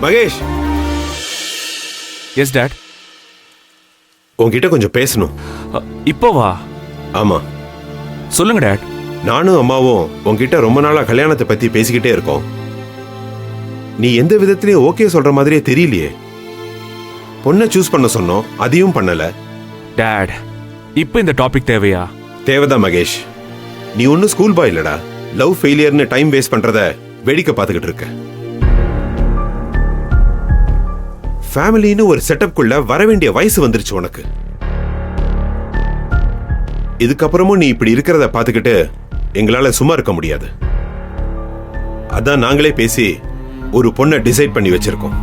Mahesh. S dot. உன்கிட்ட கொஞ்சம் பேசணும். இப்போ வா. ஆமா சொல்லுங்க டாட். நானும் அம்மாவும் உன்கிட்ட ரொம்ப நாளா கல்யாணத்தை பத்தி பேசிக்கிட்டே இருக்கோம். நீ எந்த விதத்திலயும் ஓகே சொல்ற மாதிரியே தெரியலையே. பொண்ணை சூஸ் பண்ண சொன்னோம், அதையும் பண்ணல. டாட், இப்போ இந்த டாபிக் தேவையா? தேவைதான் மகேஷ். நீ ஒன்னும் ஸ்கூல் பாய் இல்லடா. லவ் ஃபெயிலியர்னு டைம் வேஸ்ட் பண்றத வேடிக்கை பார்த்துக்கிட்டு இருக்க. ஃபேமிலின்னு ஒரு செட்டப்குள்ள வர வேண்டிய வயசு வந்துருச்சு உனக்கு. இதுக்கப்புறமும் நீ இப்படி இருக்கிறத பார்த்துக்கிட்டு எங்களால சும்மா இருக்க முடியாது. அதான் நாங்களே பேசி ஒரு பொண்ணை டிசைட் பண்ணி வச்சிருக்கோம்.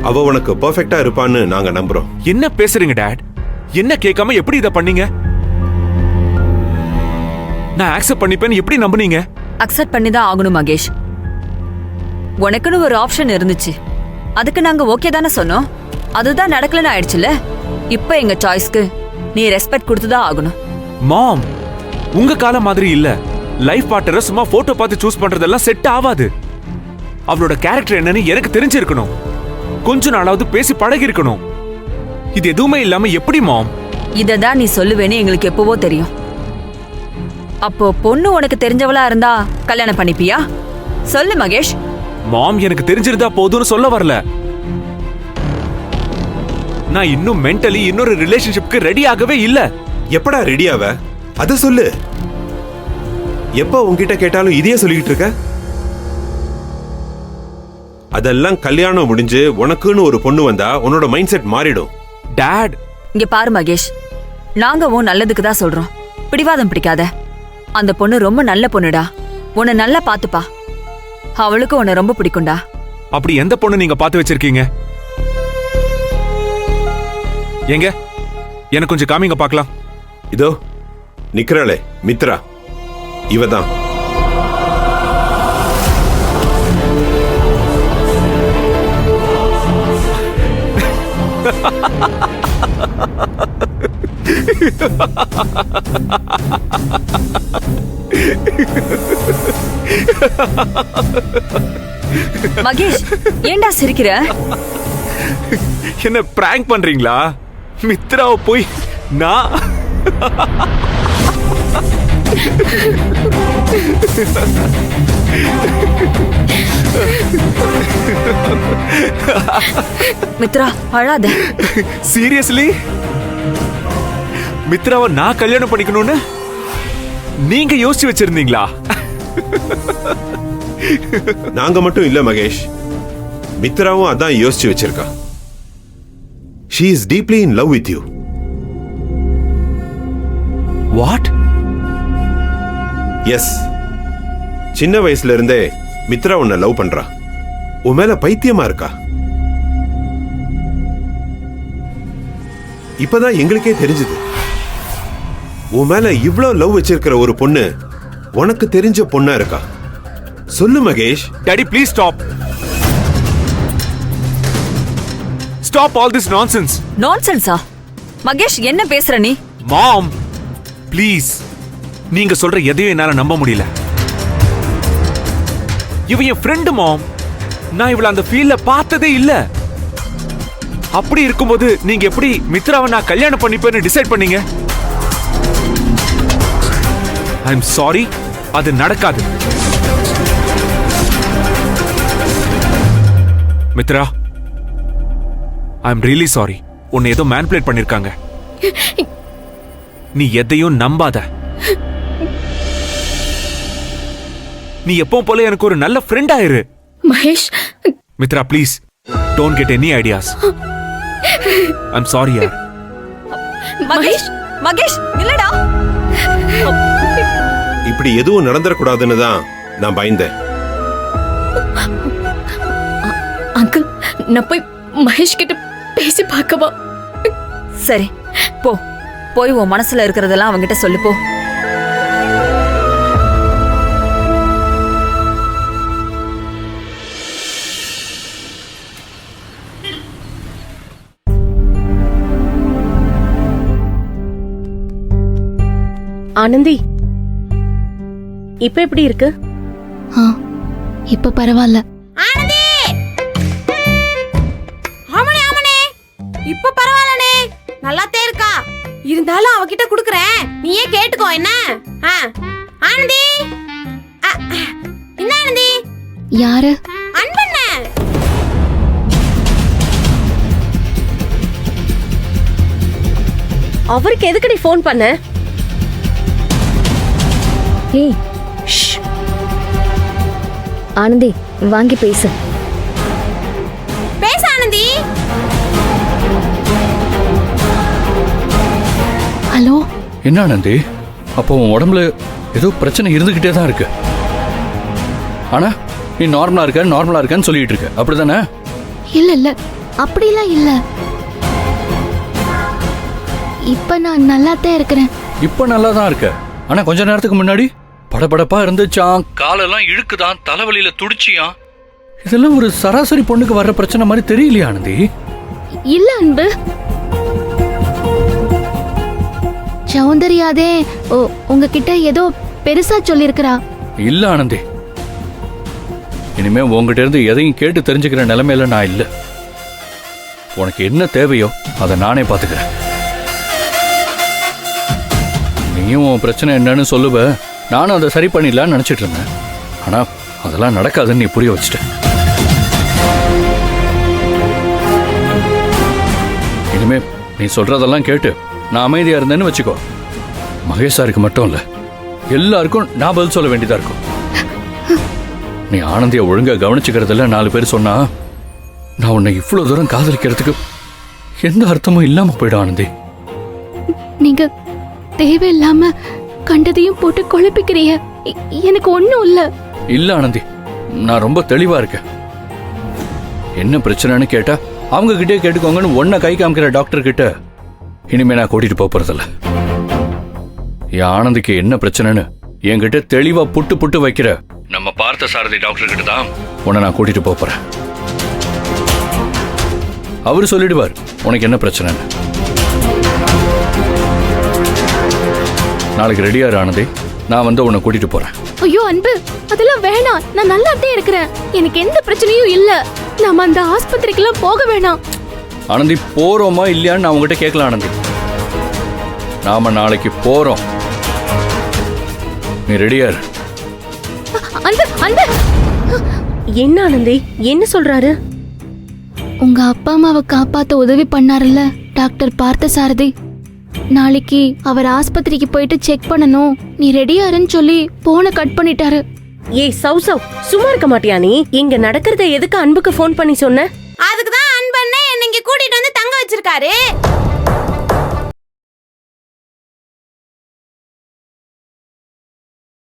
அவ உனக்கு பெர்ஃபெக்ட்டா இருப்பான்னு நாங்க நம்புறோம். என்ன பேசுறீங்க டாட்? என்ன கேட்காம எப்படி இத பண்ணீங்க? நான் அக்செப்ட் பண்ணிப்பேன்னு எப்படி நம்புனீங்க? அக்செப்ட் பண்ணி தான் ஆகணும் மகேஷ். உனக்குன்னு ஒரு ஆப்ஷன் இருந்துச்சு, அதுக்கு நாங்க ஓகே தானே சொன்னோம். அதுதான் நடக்கலன்னு ஆயிடுச்சுல. இப்ப எங்க சாய்ஸ்க்கு நீ ரெஸ்பெக்ட் கொடுத்துதான் ஆகணும். மாம், உங்க காலம் மாதிரி இல்ல. லைஃப் பார்ட்னரை சும்மா போட்டோ பார்த்து சூஸ் பண்றதெல்லாம் செட் ஆகாது. அவளோட கேரக்டர் என்னன்னு எனக்கு தெரிஞ்சிருக்கணும். கொஞ்ச நாளாவது பேசி பழகி இருக்கணும். இது எதுவுமே இல்லாம எப்படி மாம்? இததான் நீ சொல்லுவேன்னு எங்களுக்கு எப்பவோ தெரியும். அப்போ பொண்ணு உனக்கு தெரிஞ்சவளா இருந்தா கல்யாணம் பண்ணிப்பியா? சொல்லு மகேஷ். மாம், எனக்கு தெரிஞ்சிருந்தா போதும்னு சொல்ல வரல. நான் இன்னும் மென்டலி இன்னொரு ரிலேஷன்ஷிப்க்கு ரெடி ஆகவே இல்ல. எப்படா ரெடியாவ? அத சொல்லு. எப்ப உன்கிட்ட கேட்டாலும் இதையே சொல்லிக்கிட்டு இருக்க? அதெல்லாம் கல்யாணம் முடிஞ்சு உனக்குன்னு ஒரு பொண்ணு வந்தா உன்னோட மைண்ட் செட் மாறிடும். டாட், இங்க பாரு மகேஷ், நாங்க உன் நல்லதுக்கு தான் சொல்றோம். பிடிவாதம் பிடிக்காத. அந்த பொண்ணு ரொம்ப நல்ல பொண்ணுடா. உன்னை நல்லா பாத்துப்பா. அவளுக்கு உன்னை ரொம்ப பிடிக்கும்டா. அப்படி எந்த பொண்ணு நீங்க பார்த்து வச்சிருக்கீங்க? எங்க எனக்கு கொஞ்சம் காமிங்க பார்க்கலாம். இதோ நிக்கிறாளே மித்ரா, இவதான். மகேஷ், ஏண்டா சிரிக்கிற? என்ன பிராங்க் பண்றீங்களா? மித்ராவை போய் நான் மித்ரா அழாத. சீரியஸ்லி? மித்ராவை நான் கல்யாணம் பண்ணிக்கணும்னு நீங்க யோசிச்சு வச்சிருந்தீங்களா? நாங்க மட்டும் இல்ல மகேஷ், மித்ராவும் அதான் யோசிச்சு வச்சிருக்கா. She is deeply in love with you. What? Yes. சின்ன வயசுல இருந்தே மித்ரா உன்னை லவ் பண்றா. உன் மேல பைத்தியமா இருக்கா. இப்பதான் எங்களுக்கே தெரிஞ்சது. உன் மேல இவ்ளோ லவ் வச்சிருக்கிற ஒரு பொண்ணு உனக்கு தெரிஞ்ச பொண்ணா இருக்கா. சொல்லு Mahesh. Daddy please stop. Stop all this nonsense. நான்சென்ஸா? மகேஷ் என்ன பேசுற நீ? மாம் ப்ளீஸ், நீங்க சொல்ற எதையும் என்னால நம்ப முடியல. இவ என் ஃப்ரெண்டு மாம். நான் இவள அந்த ஃபீல்ல பார்த்ததே இல்ல. அப்படி இருக்கும்போது நீங்க எப்படி மித்ராவை நான் கல்யாணம் பண்ணிப்பேன்னு டிசைட் பண்ணீங்க? ஐ எம் சாரி, அது நடக்காது. Mitra, I am really sorry. உன்னை ஏதோ மேனிபுலேட் பண்ணிருக்காங்க. நீ எதையும் நம்பாத. நீ எப்பவும் போல எனக்கு ஒரு நல்ல ஃப்ரெண்ட் ஆயிரு. Mahesh. Mitra please don't get any ideas. I am sorry யார். மகேஷ், மகேஷ் இல்லடா. இப்படி எதுவும் நடந்துடக்கூடாதுன்னு தான் நான் பயந்தேன். அங்கிள், நான் போய் மகேஷ் கிட்ட பேசி பார்க்கவா? சரி போ, போய் உன் மனசுல இருக்கிறதெல்லாம் அவங்கிட்ட சொல்லு போ. ஆனந்தி, இப்ப எப்படி இருக்கு? இப்ப பரவாயில்ல. ஆனந்தி ஆமனே ஆமனே இப்ப பரவாயில்லனே நல்லாத்தே இருக்கா. இருந்தாலும் அவகிட்ட குடுக்குறேன், நீயே கேட்டுக்கோ என்ன. ஆனந்தி என்ன ஆனந்தி? யாரு? அன்பண்ண. அவருக்கு எதுக்கு நீ ஃபோன் பண்ண? ஏய் ஷ். ஆனந்தி வாங்கி பேசு. பேச ஆனந்தி. ஹலோ. என்ன ஆனந்தி, அப்போ உன் உடம்புல ஏதோ பிரச்சனை இருந்துகிட்டே தான் இருக்கு. ஆனா நீ நார்மலா இருக்கன்னு சொல்லிட்டு இருக்க, அப்படிதானே? இல்ல இல்ல அப்படிலாம் இல்ல. இப்ப நான் நல்லாத்தான் இருக்கிறேன். இப்ப நல்லா தான் இருக்க. ஆனா கொஞ்ச நேரத்துக்கு முன்னாடி படபடப்பா இருந்துச்சான், காலெல்லாம் இழுக்குதான், தலைவலியில துடிச்சியான். இதெல்லாம் ஒரு சராசரி பொண்ணுக்கு வர்ற பிரச்சனை மாதிரி தெரியலையா ஆனந்தி? இல்ல அன்பு, சௌந்தர்யாதே உங்ககிட்ட ஏதோ பெருசா சொல்லிருக்கிறா. இல்ல ஆனந்தி, இனிமே உங்ககிட்ட இருந்து எதையும் கேட்டு தெரிஞ்சுக்கிற நிலைமையில நான் இல்ல. உனக்கு என்ன தேவையோ அதை நானே பாத்துக்கிறேன். நீயும் உன் பிரச்சனை என்னன்னு சொல்லுவ, நானும் அதை சரி பண்ணிடலான்னு நினைச்சிட்டு இருந்தேன். ஆனா அதெல்லாம் நடக்காதுன்னு நீ புரிய வச்சுட்ட. இனிமே நீ சொல்றதெல்லாம் கேட்டு நான் அமைதியா இருந்தேன்னு வச்சுக்கோ, மகேஷ் சாருக்கு மட்டும் இல்ல எல்லாருக்கும் நான் பதில் சொல்ல வேண்டியதா இருக்கும். நீ ஆனந்திய ஒழுங்கா கவனிச்சுக்கிறதுல 4 பேர் சொன்னா நான் உன்னை இவ்வளவு தூரம் காதலிக்கிறதுக்கு எந்த அர்த்தமும் இல்லாம போயிடும் ஆனந்தி. நீங்க தேவையில்லாம கண்டதையும் போட்டு குழப்பிக்கிறீங்க. எனக்கு ஒண்ணும் இல்ல. இல்ல ஆனந்தி, நான் ரொம்ப தெளிவா இருக்கேன். என்ன பிரச்சனைன்னு கேட்டா அவங்க கிட்டே கேட்டுக்கோங்கன்னு ஒன்ன கை காமிக்கிற டாக்டர் கிட்ட இனிமே நான் கூட்டிட்டு போறதில்ல. என் ஆனந்திக்கு என்ன பிரச்சனைன்னு என்கிட்ட தெளிவா புட்டு புட்டு வைக்கிற நம்ம பார்த்த சாரதி டாக்டர் கிட்ட தான் உன்னை நான் கூட்டிட்டு போறேன். அவரு சொல்லிடுவார் உனக்கு என்ன பிரச்சனைன்னு. நாளைக்கு ரெடியா இரு ஆனந்தி, நான் வந்து உன்னை கூட்டிட்டு போறேன். ஐயோ அன்பு, அதெல்லாம் வேணாம். நான் நல்லாத்தே இருக்கிறேன். எனக்கு எந்த பிரச்சனையும் இல்ல. நாம அந்த ஆஸ்பத்திரிக்கெல்லாம் போக வேணாம். ஆனந்தி, போறோமா இல்லையான்னு நான் உங்ககிட்ட கேட்கலாம் ஆனந்தி. நாம நாளைக்கு போறோம், நீ ரெடியா இரு. அன்பு அன்பு. என்ன ஆனந்தி, என்ன சொல்றாரு? உங்க அப்பா அம்மாவை காப்பாத்த உதவி பண்ணாருல்ல டாக்டர் பார்த்தசாரதி, நாளைக்கு அவர் ஆஸ்பத்திரிக்கு போயிட்டு செக் பண்ணணும், நீ ரெடியா இருன்னு சொல்லி போனை கட் பண்ணிட்டாரு. ஏய் சௌசவ், சும்மா இருக்க மாட்டியா நீ? இங்க நடக்கிறத எதுக்கு அன்புக்கு ஃபோன் பண்ணி சொன்ன? அதுக்குதான் அன்பண்ணே என்ன இங்க கூட்டிட்டு வந்து தங்க வச்சிருக்காரு.